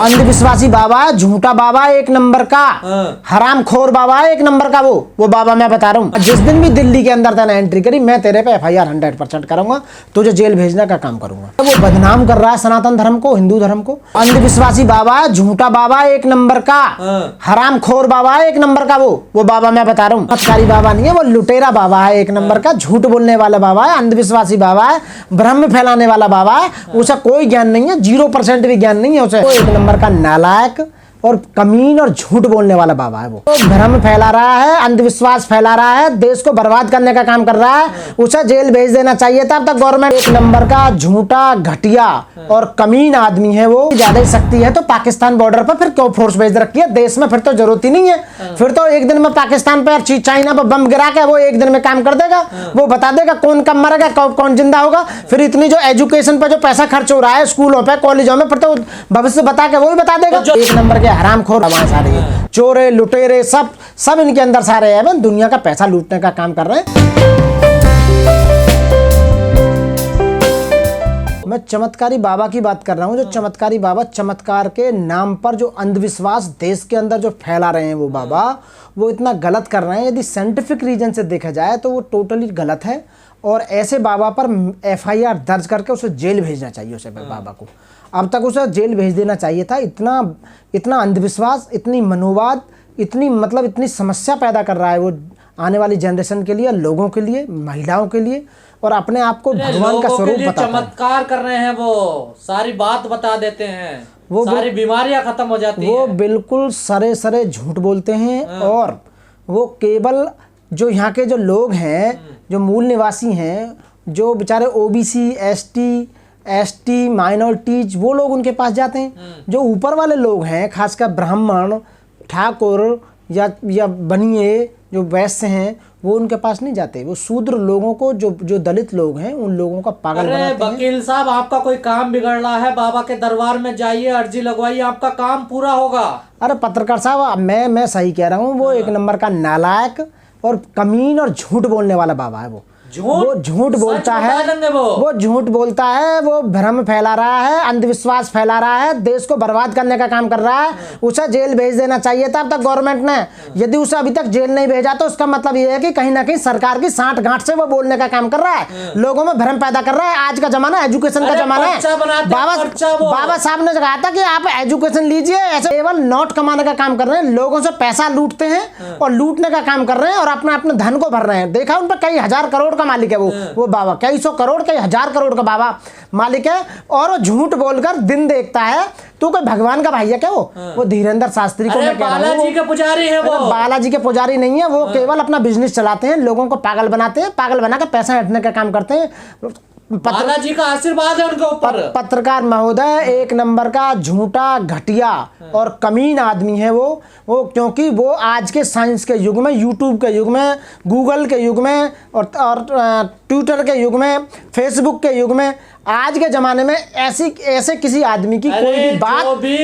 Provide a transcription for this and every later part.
अंधविश्वासी बाबा, झूठा बाबा एक नंबर का, हरामखोर बाबा एक नंबर का। वो बाबा मैं बता रहा हूँ, जिस दिन भी दिल्ली के अंदर तूने एंट्री करी मैं तेरे पे FIR 100% करूंगा, तुझे जेल भेजने का काम करूंगा। वो बदनाम कर रहा है सनातन धर्म को, हिंदू धर्म को। अंधविश्वासी बाबा, झूठा बाबा एक नंबर का, हरामखोर बाबा एक नंबर का। वो बाबा मैं बता रहा हूँ, चमत्कारी बाबा नहीं है, वो लुटेरा बाबा है एक नंबर का, झूठ बोलने वाला बाबा है, अंधविश्वासी बाबा है, भ्रम फैलाने वाला बाबा है। उसे कोई ज्ञान नहीं है, 0% भी ज्ञान नहीं है उसे। वो एक नंबर का नालायक और कमीन और झूठ बोलने वाला बाबा है। वो भ्रम फैला रहा है, अंधविश्वास फैला रहा है, देश को बर्बाद करने का काम कर रहा है। उसे जेल भेज देना चाहिए था। अब तक गवर्नमेंट एक नंबर का झूठा, घटिया और कमीन आदमी है। वो ज्यादा शक्ति है तो पाकिस्तान बॉर्डर पर फिर क्यों फोर्स भेज रखी है देश में? फिर तो जरूरत ही नहीं है। फिर तो एक दिन में पाकिस्तान पर, चाइना पर बम गिरा के वो एक दिन में काम कर देगा। वो बता देगा कौन कब मरेगा, कौन जिंदा होगा। फिर इतनी जो एजुकेशन पर जो पैसा खर्च हो रहा है स्कूलों पे, कॉलेजों में, फिर तो भविष्य बता के वो भी बता देगा। एक नंबर के हरामखोर सारे चोरे लुटेरे सब इनके अंदर सारे हैं, दुनिया का पैसा लूटने का काम कर रहे हैं। मैं चमत्कारी बाबा की बात कर रहा हूं। जो चमत्कारी बाबा, चमत्कार के नाम पर जो अंधविश्वास देश के अंदर जो फैला रहे हैं वो बाबा, वो इतना गलत कर रहे हैं। यदि साइंटिफिक रीजन से देखा जाए तो वो टोटली गलत है और ऐसे बाबा पर FIR दर्ज करके उसे जेल भेजना चाहिए। उसे बाबा को अब तक उसे जेल भेज देना चाहिए था। इतना अंधविश्वास, इतनी मनोवाद, इतनी समस्या पैदा कर रहा है वो आने वाली जनरेशन के लिए, लोगों के लिए, महिलाओं के लिए, और अपने आप को भगवान का स्वरूप बताता है। चमत्कार कर रहे हैं, वो सारी बात बता देते हैं, वो सारी बीमारियां खत्म हो जाती हैं। वो बिल्कुल सरे झूठ बोलते हैं। और वो केवल जो यहाँ के जो लोग हैं, जो मूल निवासी हैं, जो बेचारे OBC, ST माइनॉरिटीज, वो लोग उनके पास जाते हैं। जो ऊपर वाले लोग हैं, खासकर ब्राह्मण, ठाकुर या बनिए, जो वैश्य हैं, वो उनके पास नहीं जाते। वो शूद्र लोगों को, जो दलित लोग हैं, उन लोगों का पागल बनाते हैं। वकील साहब, आपका कोई काम बिगड़ रहा है, बाबा के दरबार में जाइए, अर्जी लगवाइए, आपका काम पूरा होगा। अरे पत्रकार साहब, मैं सही कह रहा हूँ। वो एक नंबर का नालायक और कमीन और झूठ बोलने वाला बाबा है। वो झूठ बोलता है, वो झूठ बोलता है, वो भ्रम फैला रहा है, अंधविश्वास फैला रहा है, देश को बर्बाद करने का काम कर रहा है। उसे जेल भेज देना चाहिए था अब तक गवर्नमेंट ने। यदि उसे अभी तक जेल नहीं भेजा तो उसका मतलब ये है कि कहीं ना कहीं सरकार की सांठ गांठ से वो बोलने का काम कर रहा है, लोगों में भ्रम पैदा कर रहा है। आज का जमाना एजुकेशन का जमाना है। बाबा साहब ने कहा था कि आप एजुकेशन लीजिए, ऐसे केवल नोट कमाने का काम कर रहे हैं, लोगों से पैसा लूटते हैं और लूटने का काम कर रहे हैं और अपने धन को भर रहे हैं। देखा उन पर कई हजार करोड़ का मालिक है वो बाबा, कई 100 करोड़, कई 1000 करोड़ का बाबा मालिक है। और वो झूठ बोलकर दिन देखता है। तो कोई भगवान का भाई है क्या? वो धीरेन्द्र शास्त्री को मैं कह रहा हूं, बालाजी के पुजारी है वो। बालाजी के पुजारी नहीं है वो, केवल अपना बिजनेस चलाते हैं, लोगों को पागल बनाते हैं, पागल बनाकर पैसा हटने का काम करते हैं। बालाजी का आशीर्वाद है उनके ऊपर। पत्रकार महोदय एक नंबर का झूठा, घटिया और कमीन आदमी है वो क्योंकि वो आज के साइंस के युग में, यूट्यूब के युग में, गूगल के युग में और ट्विटर के युग में, फेसबुक के युग में, आज के जमाने में ऐसे किसी आदमी की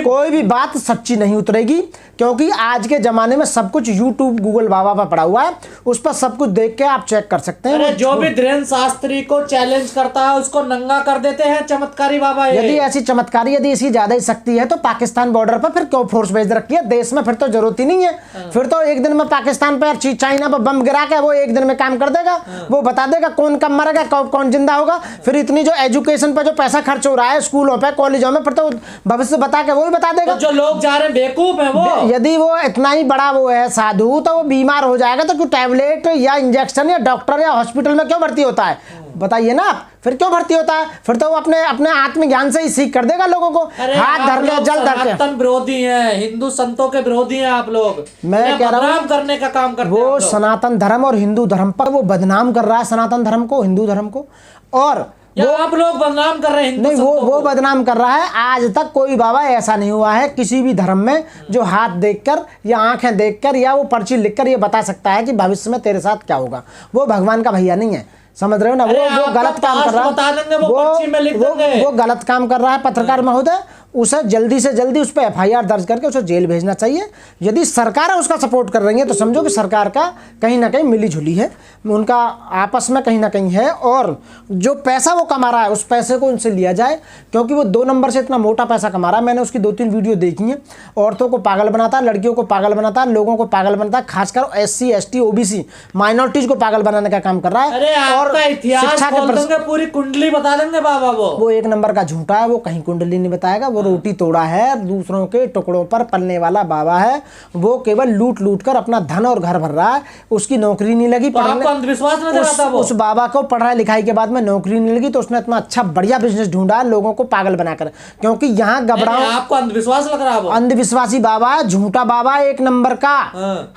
कोई भी बात सच्ची नहीं उतरेगी। क्योंकि आज के जमाने में सब कुछ यूट्यूब, गूगल बाबा पर पड़ा हुआ है, उस पर सब कुछ देख के आप चेक कर सकते हैं। जो भी धीरेन्द्र शास्त्री को चैलेंज करता है उसको नंगा कर देते हैं चमत्कारी बाबा। यदि ऐसी ज्यादा शक्ति है तो पाकिस्तान बॉर्डर पर फिर क्यों फोर्स भेज रखी है देश में? फिर तो जरूरत ही नहीं है। फिर तो एक दिन में पाकिस्तान पर, चाइना पर बम गिरा के वो एक दिन में काम कर देगा। वो बता देगा कौन कब मरेगा, कौन जिंदा होगा। फिर इतनी जो एजुकेशन पर जो पैसा खर्च हो रहा है स्कूलों पे, कॉलेजों में, फिर तो भविष्य बता के वो भी बता देगा। तो जो लोग जा रहे हैं बेवकूफ है वो। यदि वो इतना ही बड़ा वो है साधु, तो वो बीमार हो जाएगा तो क्यों टैबलेट या इंजेक्शन या डॉक्टर या हॉस्पिटल में क्यों भर्ती होता है? बताइए ना आप, फिर क्यों भर्ती होता है? फिर तो वो अपने आत्मज्ञान से ही सीख कर देगा लोगों को। हाथ धर के, जल धर के। सनातन विरोधी हैं, हिंदू संतों के विरोधी हैं आप लोग। मैं कह रहा हूं करने का काम करते हैं वो सनातन धर्म और हिंदू धर्म पर वो बदनाम कर रहा है, सनातन धर्म को, हिंदू धर्म को। और आप लोग बदनाम कर रहे हैं। नहीं, वो बदनाम कर रहा है। आज तक कोई बाबा ऐसा नहीं हुआ है किसी भी धर्म में जो हाथ देखकर या आंखें देखकर या वो पर्ची लिखकर ये बता सकता है कि भविष्य में तेरे साथ क्या होगा। वो भगवान का भैया नहीं है, समझ रहे हो ना? वो गलत काम कर रहा है, वो गलत काम कर रहा है पत्रकार महोदय। उसे जल्दी से जल्दी उस पर FIR दर्ज करके उसे जेल भेजना चाहिए। यदि सरकारें उसका सपोर्ट कर रही है तो समझो कि सरकार का कहीं ना कहीं मिली जुली है, उनका आपस में कहीं ना कहीं है, और जो पैसा वो कमा रहा है उस पैसे को उनसे लिया जाए, क्योंकि वो 2 नंबर से इतना मोटा पैसा कमा रहा है। मैंने उसकी 2-3 वीडियो देखी हैं। औरतों को पागल बनाता है, लड़कियों को पागल बनाता है, लोगों को पागल बनाता है, खासकर SC ST OBC माइनॉरिटीज को पागल बनाने का काम कर रहा है। अरे और आपका इतिहास बोल देंगे, पूरी कुंडली बता देंगे बाबा। वो 1 नंबर का झूठा है, वो कहीं कुंडली नहीं बताएगा। वो रोटी तोड़ा है, दूसरों के टुकड़ों पर पलने वाला बाबा है। वो केवल लूट लूट कर अपना धन और घर भर रहा है। उसकी नौकरी नहीं लगी, आपको अंधविश्वास नजर आता है। उस बाबा को पढ़ाई लिखाई के बाद में नौकरी नहीं लगी, तो उसने इतना अच्छा बढ़िया बिजनेस ढूंढा है लोगों को पागल बनाकर। क्योंकि यहाँ गबड़ाओ, आपको अंधविश्वास लग रहा है। अंधविश्वासी बाबा, झूठा बाबा 1 नंबर का,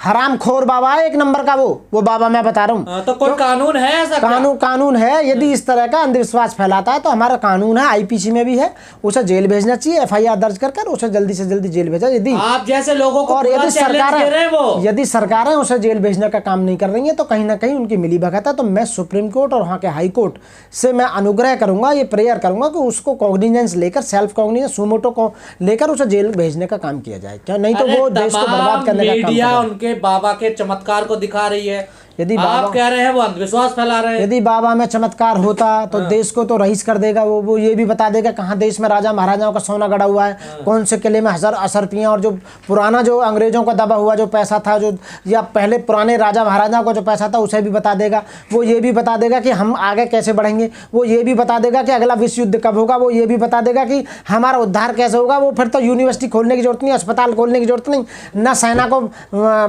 हरामखोर बाबा है 1 नंबर का। वो बाबा मैं बता रहा हूँ। तो कोई कानून है ऐसा? कानून है। यदि इस तरह का अंधविश्वास फैलाता है तो हमारा कानून है, IPC में भी है, उसे जेल भेजना चाहिए। FIR दर्ज कर उसे जल्दी से जल्दी जेल भेजा। यदि आप जैसे लोगों को, और यदि सरकारें उसे जेल भेजने का काम नहीं कर रही है तो कहीं ना कहीं उनकी मिली भगत है। तो मैं सुप्रीम कोर्ट और वहाँ के हाई कोर्ट से मैं अनुग्रह करूंगा, ये प्रेयर करूंगा कि उसको कॉग्निजेंस लेकर, सेल्फ कॉग्निजेंस सुमोटो को लेकर उसे जेल भेजने का काम किया जाए। क्या नहीं तो वो देश को बर्बाद करने का काम मीडिया उनके बाबा के चमत्कार को दिखा रही है। यदि आप कह रहे हैं वो अंधविश्वास फैला रहे हैं। यदि बाबा में चमत्कार होता तो देश को तो रईस कर देगा। वो ये भी बता देगा कहाँ देश में राजा महाराजाओं का सोना गड़ा हुआ है, कौन से किले में असरपियाँ, और जो पुराना जो अंग्रेजों का दबा हुआ जो पैसा था, जो या पहले पुराने राजा महाराजाओं का जो पैसा था उसे भी बता देगा। वो ये भी बता देगा कि हम आगे कैसे बढ़ेंगे। वो ये भी बता देगा कि अगला विश्व युद्ध कब होगा। वो ये भी बता देगा कि हमारा उद्धार कैसे होगा। वो फिर तो यूनिवर्सिटी खोलने की जरूरत नहीं, अस्पताल खोलने की जरूरत नहीं, न सेना को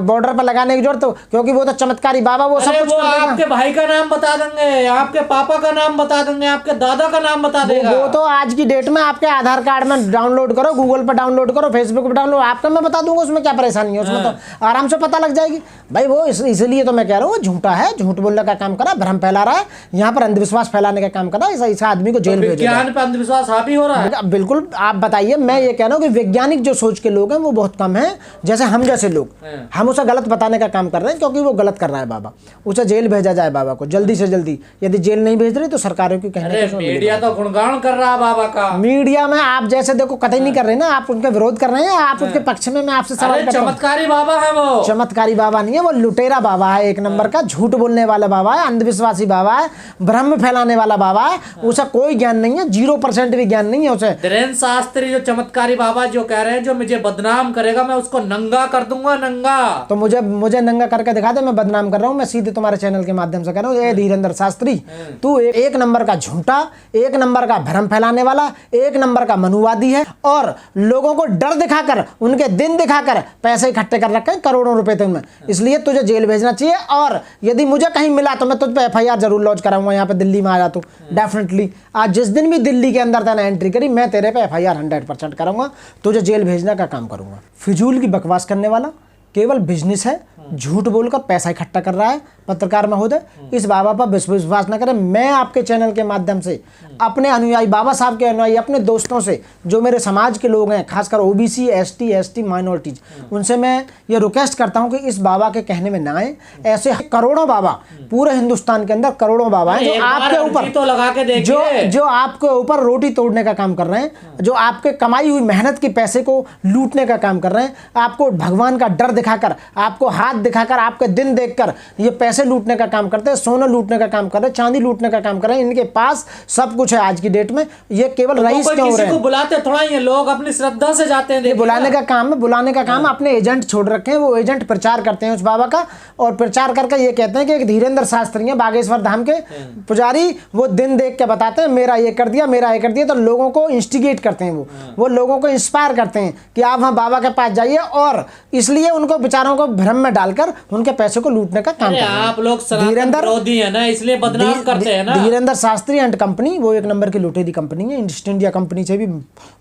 बॉर्डर पर लगाने की जरूरत, क्योंकि वो तो चमत्कारी बाबा, वो सब कुछ आपके भाई का नाम बता देंगे, आपके पापा का नाम बता देंगे, आपके दादा का नाम बता देगा। वो तो आज की डेट में आपके आधार कार्ड में डाउनलोड करो, गूगल पर डाउनलोड करो, फेसबुक पर डाउनलोड, आपका मैं बता दूंगा। उसमें क्या परेशानी है, उसमें तो आराम से पता लग जाएगी भाई। वो इसलिए तो मैं कह रहा हूँ झूठा है, झूठ बोलने का काम करा, भ्रम फैला रहा है, यहाँ पर अंधविश्वास फैलाने का काम करा। ऐसा आदमी को जेल भेजा। विज्ञान पे अंधविश्वास हावी हो रहा है। बिल्कुल, आप बताइए। मैं ये कह रहा हूँ कि वैज्ञानिक जो सोच के लोग हैं वो बहुत कम है। जैसे हम जैसे लोग, हम उसे गलत बताने का काम कर रहे हैं, क्योंकि वो गलत कर रहा है बाबा। उसे जेल भेजा जाए बाबा को जल्दी से जल्दी। यदि जेल नहीं भेज रही तो सरकारों की कहने का मीडिया तो गुणगान कर रहा है बाबा का। मीडिया में आप जैसे देखो कतई नहीं कर रहे ना, आप उनके विरोध कर रहे हैं, आप उनके पक्ष में। मैं आपसे सवाल करता हूं, चमत्कारी बाबा है वो? चमत्कारी बाबा नहीं है, वो लुटेरा बाबा है 1 नंबर का, झूठ बोलने वाला बाबा है, अंधविश्वासी बाबा है, भ्रम फैलाने वाला बाबा है। उसे कोई ज्ञान नहीं है, 0% भी ज्ञान नहीं है उसे। धीरेन्द्र शास्त्री जो चमत्कारी बाबा जो कह रहे हैं, जो मुझे बदनाम करेगा मैं उसको नंगा कर दूंगा, नंगा। तो मुझे नंगा करके दिखा दे, मैं बदनाम कर रहा हूँ। मैं सीधे तुम्हारे चैनल के माध्यम से कह रहा हूँ, धीरेन्द्र शास्त्री, तू 1 नंबर का झूठा, 1 नंबर का भ्रम फैलाने वाला, 1 नंबर का मनुवादी है, और लोगों को डर दिखाकर, उनके दिन दिखाकर पैसे इकट्ठे कर रखे हैं करोड़ों रुपए तुमने। इसलिए तुझे जेल भेजना चाहिए। और यदि मुझे कहीं मिला तो मैं तुझ पे FIR जरूर लॉन्च कराऊंगा। यहाँ पे दिल्ली में आ जा तो डेफिनेटली, आज जिस दिन भी दिल्ली के अंदर तूने एंट्री करी, मैं तेरे पे FIR 100% कराऊंगा, तुझे जेल भेजने का काम करूंगा। फिजूल की बकवास करने वाला, केवल बिजनेस है, झूठ बोलकर पैसा इकट्ठा कर रहा है। पत्रकार महोदय, इस बाबा पर विश्वास न करें। मैं आपके चैनल के माध्यम से अपने अनुयायी, बाबा साहब के अनुयायी, अपने दोस्तों से, जो मेरे समाज के लोग हैं, खासकर OBC ST ST माइनॉरिटीज, उनसे मैं ये रिक्वेस्ट करता हूं कि इस बाबा के कहने में ना आए। ऐसे करोड़ों बाबा, पूरे हिंदुस्तान के अंदर करोड़ों बाबा हैं जो आपके ऊपर तो लगा के जो आपके ऊपर रोटी तोड़ने का काम कर रहे हैं, जो आपके कमाई हुई मेहनत के पैसे को लूटने का काम कर रहे हैं। आपको भगवान का डर दिखाकर, आपको हाथ दिखाकर, आपके दिन देखकर ये पैसे लूटने का काम करते हैं, सोना लूटने का काम कर रहे हैं, चांदी लूटने का काम कर रहे हैं। इनके पास सब कुछ है आज की डेट में। ये केवल रईस क्यों हो रहे हैं? बुलाते थोड़ा ही, लोग अपनी श्रद्धा से जाते हैं। बुलाने का काम है, बुलाने का काम अपने एजेंट छोड़ रखे हैं। वो एजेंट प्रचार करते हैं उस बाबा का, और प्रचार करके ये कहते हैं कि एक धीरेन्द्र शास्त्री है, बागेश्वर धाम के पुजारी, वो दिन देख के बताते हैं मेरा ये कर दिया, मेरा ये कर दिया। तो लोगों को इंस्टिगेट करते हैं, वो लोगों को इंस्पायर करते हैं कि आप वहाँ बाबा के पास जाइए, और इसलिए उनको बेचारों को भ्रम में डालकर उनके पैसे को लूटने का काम करते हैं। आप लोग विरोधी है ना, इसलिए बदनाम करते हैं ना। धीरेन्द्र शास्त्री एंड कंपनी, वो 1 नंबर की लुटेरी कंपनी है। ईस्ट इंडिया कंपनी से भी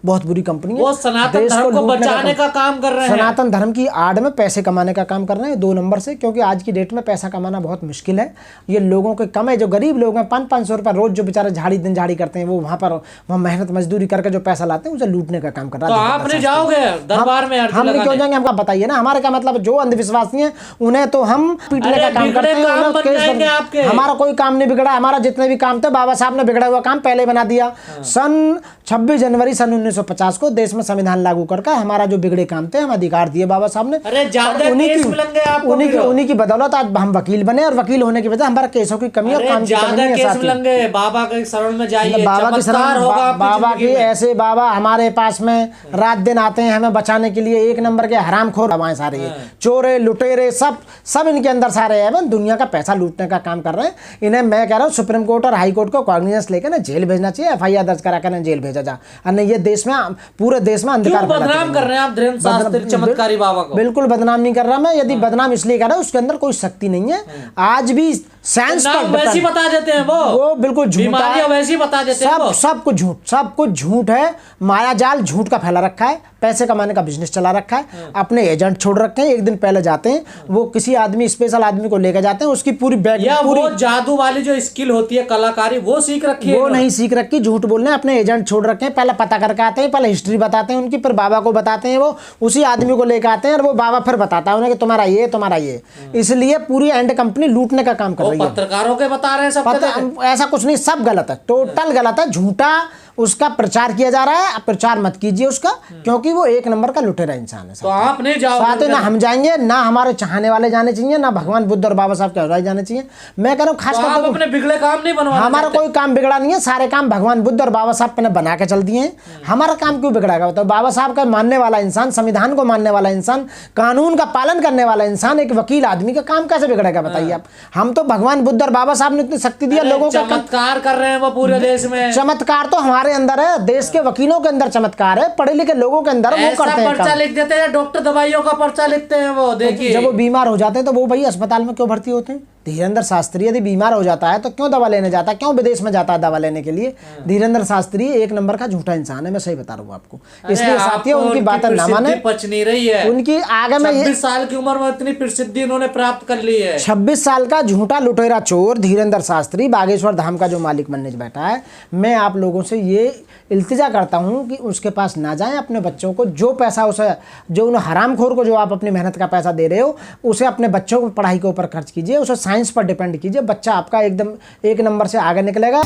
बहुत बुरी कंपनी है। वो सनातन धर्म को बचाने का काम कर रहे हैं, सनातन धर्म की आड़ में पैसे कमाने का काम कर रहे हैं 2 नंबर से। क्योंकि आज की डेट में पैसा कमाना बहुत मुश्किल है। ये लोगों के कम है, जो गरीब लोग हैं 500-500 रुपये रोज जो बेचारे झाड़ी दिन झाड़ी करते हैं, वो वहाँ मेहनत मजदूरी करके जो पैसा लाते हैं उसे लूटने का काम कर रहा है। आप नहीं जाओगे दरबार में? हम क्यों जाएंगे? हमको बताइए ना, हमारे क्या मतलब जो अंधविश्वासी हैं उन्हें तो हम पीटने अरे का काम बिगड़े करते हैं, काम उन्हें बन केस जाएंगे बन- आपके। हमारा कोई काम नहीं बिगड़ा, हमारा जितने भी काम थे बाबा साहब ने बिगड़ा हुआ काम पहले ही बना दिया। सन 26 जनवरी सन 1950 को देश में संविधान लागू करके हमारा जो बिगड़े काम थे हम अधिकार दिए बाबा साहब ने। अरे ज्यादा और उन्हीं केस की- मिलेंगे आपको उन्हीं की फिर। उन्हीं की बदौलत आज हम वकील बने, और वकील होने की वजह हमारा केसों की कमी और अरे काम की कमी ज्यादा नहीं है केस साथी। मिलेंगे, बाबा के शरण में जाइए, बाबा की चमत्कार शरण होगा आपकी बाबा जिंदगी की में। ऐसे बाबा हमारे पास में रात दिन आते हैं हमें बचाने के लिए। एक नंबर के हरामखोर बाबाएं सारे ये चोरे लुटेरे सब सब इनके अंदर सारे हैं, दुनिया का पैसा लूटने का काम कर रहे हैं। इन्हें मैं कह रहा हूँ सुप्रीम कोर्ट और हाई कोर्ट को कॉग्निजेंस लेकर ना जेल भेजना चाहिए, FIR दर्ज करा कर जेल भेजा जा। और नहीं ये देश में पूरे देश में अंधकार क्यों फैलाते बदनाम रहेंगे। कर रहे हैं आप धीरेन्द्र शास्त्री चमत्कारी बाबा को? बिल्कुल बदनाम नहीं कर रहा मैं, यदि बदनाम इसलिए कर रहा हूँ उसके अंदर कोई शक्ति नहीं है। आज भी साइंस नाम पर वैसी बता देते हैं वो बिल्कुल झूठा बीमारियां वैसी बता देते हैं वो। सब कुछ झूठ है। माया जाल झूठ का फैला रखा है, पैसे कमाने का बिजनेस चला रखा है, अपने एजेंट छोड़ रखे हैं। एक दिन पहले जाते हैं वो किसी आदमी स्पेशल आदमी को लेकर जाते हैं, उसकी पूरी बैग या पूरी वो जादू वाली जो स्किल होती है कलाकारी वो सीख रखी है वो इन्होंने। नहीं सीख रखी, झूठ बोलने अपने एजेंट छोड़ रखे हैं। पहले पता करके आते हैं, पहले हिस्ट्री बताते हैं उनकी, फिर बाबा को बताते हैं, वो उसी आदमी को लेकर आते हैं और वो बाबा फिर बताता है उन्हें कि तुम्हारा ये। इसलिए पूरी एंड कंपनी लूटने का काम कर वो रही है। पत्रकारों के बता रहे हैं सब ऐसा कुछ नहीं, सब गलत है, टोटल गलत है, झूठा उसका प्रचार किया जा रहा है। प्रचार मत कीजिए उसका, क्योंकि वो एक नंबर का लुटेरा इंसान है। तो आप नहीं जाओ साथ ही ना हम जाएंगे, ना हमारे चाहने वाले जाने चाहिए, ना भगवान बुद्ध और बाबा साहब के अनुयायी जाने चाहिए। मैं कह रहा हूँ खास तो आप करके अपने बिगड़े काम नहीं बनवाना हमारा चाहते? कोई काम बिगड़ा नहीं है, सारे काम भगवान बुद्ध और बाबा साहब ने बना के चल दिए हैं। हमारा काम क्यों बिगड़ेगा? तो बाबा साहब का मानने वाला इंसान, संविधान को मानने वाला इंसान, कानून का पालन करने वाला इंसान, एक वकील आदमी का काम कैसे बिगड़ेगा बताइए आप? हम तो भगवान बुद्ध और बाबा साहब ने इतनी शक्ति दिया लोगों का। चमत्कार कर रहे हैं वो पूरे देश में। चमत्कार तो हमारे अंदर है, देश के वकीलों के अंदर चमत्कार है, पढ़े लिखे लोगों के अंदर वो ऐसा करते हैं पर्चा काम। लिख देते हैं, डॉक्टर दवाइयों का पर्चा लिखते हैं वो, देखिए जब वो बीमार हो जाते हैं तो वो भाई अस्पताल में क्यों भर्ती होते हैं? धीरेन्द्र शास्त्री यदि बीमार हो जाता है तो क्यों दवा लेने जाता है, क्यों विदेश में जाता है दवा लेने के लिए? धीरेन्द्र शास्त्री एक नंबर का झूठा इंसान है, मैं सही बता रहा हूँ आपको। इसलिए साथियों उनकी बातें ना माने, पच नहीं रही है। उनकी आगे में 26 साल की उम्र में इतनी प्रसिद्धि इन्होंने प्राप्त कर ली है। 26 साल का झूठा लुटेरा चोर धीरेन्द्र शास्त्री बागेश्वर धाम का जो मालिक बनने बैठा है। मैं आप लोगों से ये इल्तिजा करता हूँ कि उसके पास ना जाएं। अपने बच्चों को जो पैसा उसे, जो उन्हें हरामखोर को जो आप अपनी मेहनत का पैसा दे रहे हो, उसे अपने बच्चों को पढ़ाई के ऊपर खर्च कीजिए, उसे साइंस पर डिपेंड कीजिए। बच्चा आपका एकदम एक नंबर से आगे निकलेगा।